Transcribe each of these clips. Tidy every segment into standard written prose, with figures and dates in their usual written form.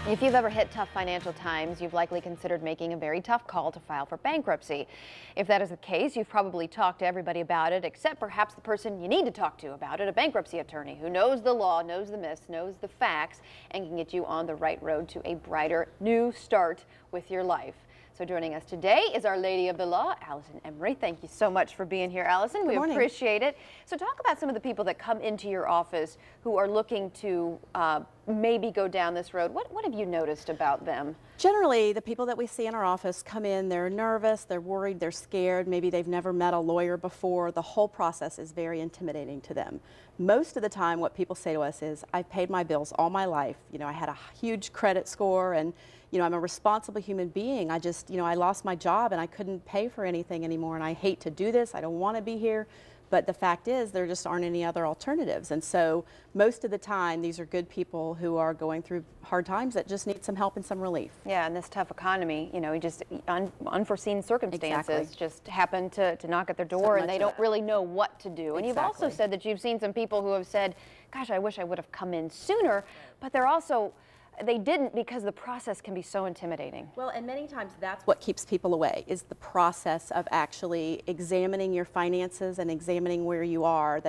If you've ever hit tough financial times, you've likely considered making a very tough call to file for bankruptcy. If that is the case, you've probably talked to everybody about it, except perhaps the person you need to talk to about it, a bankruptcy attorney who knows the law, knows the myths, knows the facts, and can get you on the right road to a brighter new start with your life. So joining us today is Our Lady of the Law, Allison Emery. Thank you so much for being here, Allison. We appreciate it. So talk about some of the people that come into your office who are looking to maybe go down this road. What have you noticed about them? Generally, the people that we see in our office come in, they're nervous, they're worried, they're scared, maybe they've never met a lawyer before. The whole process is very intimidating to them. Most of the time, what people say to us is, I've paid my bills all my life. You know, I had a huge credit score and, you know, I'm a responsible human being. I just, you know, I lost my job and I couldn't pay for anything anymore and I hate to do this. I don't want to be here. But the fact is, there just aren't any other alternatives. And so most of the time, these are good people who are going through hard times that just need some help and some relief. Yeah, in this tough economy, you know, just unforeseen circumstances just happen to knock at their door and they don't really know what to do. And you've also said that you've seen some people who have said, gosh, I wish I would have come in sooner, but they didn't because the process can be so intimidating. Well, and many times that's what keeps people away, is the process of actually examining your finances and examining where you are.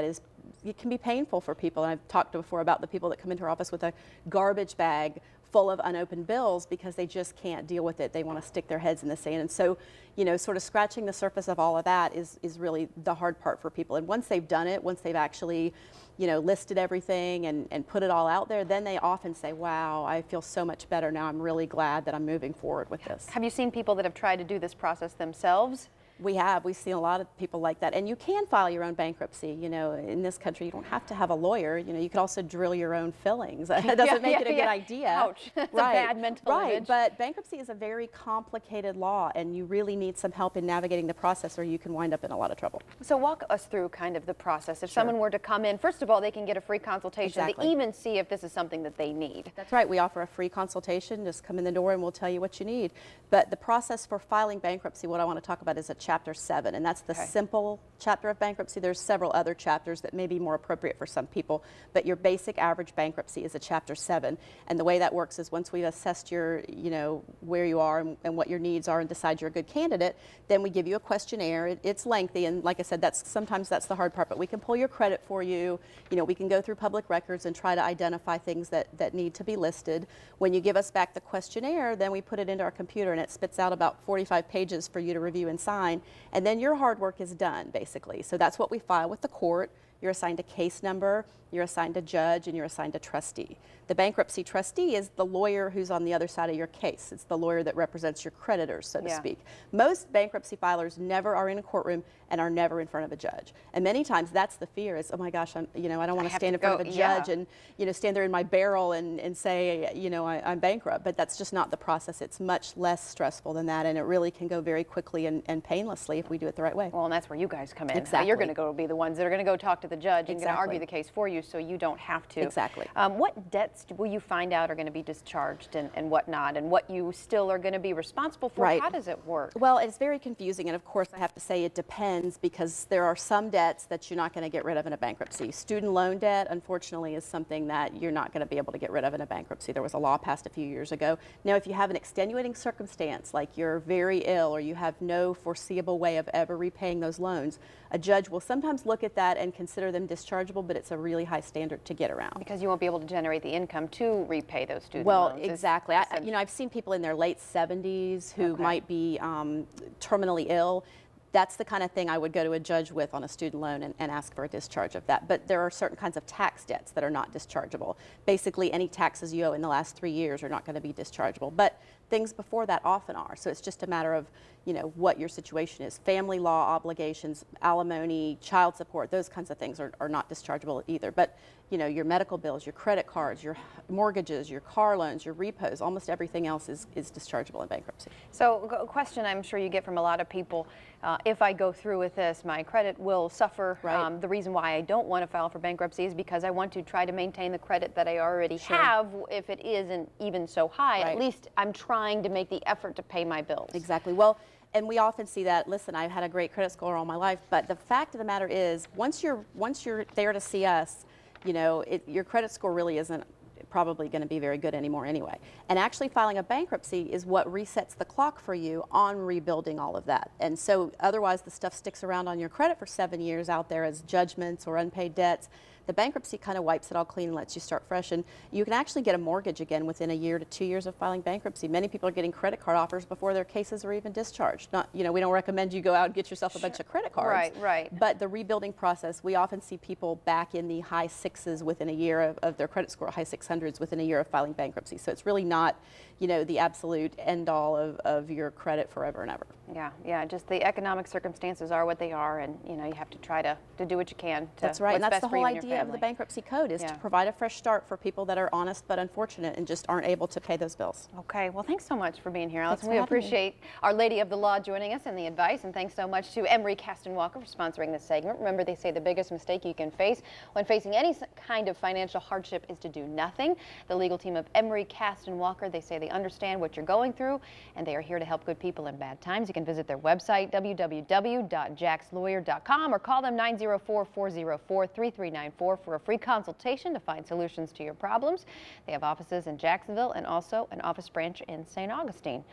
It can be painful for people. And I've talked before about the people that come into our office with a garbage bag full of unopened bills because they just can't deal with it. They want to stick their heads in the sand. And so, you know, sort of scratching the surface of all of that is really the hard part for people. And once they've done it, once they've actually, you know, listed everything and put it all out there, then they often say, wow, I feel so much better now. I'm really glad that I'm moving forward with this. Have you seen people that have tried to do this process themselves? We have. We've seen a lot of people like that. And you can file your own bankruptcy. You know, in this country, you don't have to have a lawyer. You know, you could also drill your own fillings. That doesn't make it a good idea. Ouch. That's a bad mental image. But bankruptcy is a very complicated law, and you really need some help in navigating the process or you can wind up in a lot of trouble. So walk us through kind of the process. If someone were to come in, first of all, they can get a free consultation to even see if this is something that they need. That's right. We offer a free consultation. Just come in the door and we'll tell you what you need. But the process for filing bankruptcy, what I want to talk about is a Chapter 7, and that's the simple chapter of bankruptcy. There's several other chapters that may be more appropriate for some people, but your basic average bankruptcy is a Chapter 7. And the way that works is once we've assessed your, you know, where you are and what your needs are and decide you're a good candidate, then we give you a questionnaire. It's lengthy, and like I said, sometimes that's the hard part, but we can pull your credit for you. You know, we can go through public records and try to identify things that need to be listed. When you give us back the questionnaire, then we put it into our computer and it spits out about 45 pages for you to review and sign. And then your hard work is done, basically. So that's what we file with the court. You're assigned a case number, you're assigned a judge, and you're assigned a trustee. The bankruptcy trustee is the lawyer who's on the other side of your case. It's the lawyer that represents your creditors, so to speak. Most bankruptcy filers never are in a courtroom and are never in front of a judge. And many times that's the fear is, oh my gosh, I don't want to stand in front of a judge and, you know, stand there in my barrel and say, you know, I'm bankrupt. But that's just not the process. It's much less stressful than that, and it really can go very quickly and painlessly if we do it the right way. Well, and that's where you guys come in. Exactly. You're going to be the ones that are going to go talk to the judge and going to argue the case for you so you don't have to. Exactly. What debts will you find out are going to be discharged and whatnot, and what you still are going to be responsible for? How does it work? Well, it's very confusing, and of course I have to say it depends, because there are some debts that you're not going to get rid of in a bankruptcy. Student loan debt, unfortunately, is something that you're not going to be able to get rid of in a bankruptcy. There was a law passed a few years ago. Now, if you have an extenuating circumstance, like you're very ill or you have no foreseeable way of ever repaying those loans, a judge will sometimes look at that and consider them dischargeable, but it's a really high standard to get around. Because you won't be able to generate the income to repay those student loans. Well, exactly. I've seen people in their late 70s who might be terminally ill. That's the kind of thing I would go to a judge with on a student loan and ask for a discharge of that. But there are certain kinds of tax debts that are not dischargeable. Basically, any taxes you owe in the last 3 years are not going to be dischargeable. But things before that often are. So it's just a matter of, you know, what your situation is. Family law obligations, alimony, child support, those kinds of things are not dischargeable either. But, you know, your medical bills, your credit cards, your mortgages, your car loans, your repos, almost everything else is dischargeable in bankruptcy. So a question I'm sure you get from a lot of people, if I go through with this, my credit will suffer. The reason why I don't want to file for bankruptcy is because I want to try to maintain the credit that I already have. If it isn't even so high, at least I'm trying to make the effort to pay my bills. Exactly. Well, and we often see that, listen, I've had a great credit score all my life, but the fact of the matter is, once you're there to see us, you know, your credit score really isn't probably going to be very good anymore anyway. And actually filing a bankruptcy is what resets the clock for you on rebuilding all of that. And so otherwise the stuff sticks around on your credit for 7 years out there as judgments or unpaid debts. The bankruptcy kind of wipes it all clean and lets you start fresh. And you can actually get a mortgage again within a year to 2 years of filing bankruptcy. Many people are getting credit card offers before their cases are even discharged. Not, we don't recommend you go out and get yourself a bunch of credit cards. Right, right. But the rebuilding process, we often see people back in the high 6s within a year of their credit score, high 600s within a year of filing bankruptcy. So it's really not, the absolute end all of your credit forever and ever. Yeah, just the economic circumstances are what they are, and you have to try to do what you can. That's right, and that's the whole idea of the bankruptcy code, is to provide a fresh start for people that are honest but unfortunate and just aren't able to pay those bills. Okay, well, thanks so much for being here, Allison. We Thanks for having appreciate Our Lady of the Law joining us and the advice, and thanks so much to Emery, Kast, and Walker for sponsoring this segment. Remember, they say the biggest mistake you can face when facing any kind of financial hardship is to do nothing. The legal team of Emery, Kast, and Walker, they say they understand what you're going through, and they are here to help good people in bad times. You can visit their website, www.jackslawyer.com, or call them 904-404-3394 for a free consultation to find solutions to your problems. They have offices in Jacksonville and also an office branch in St. Augustine.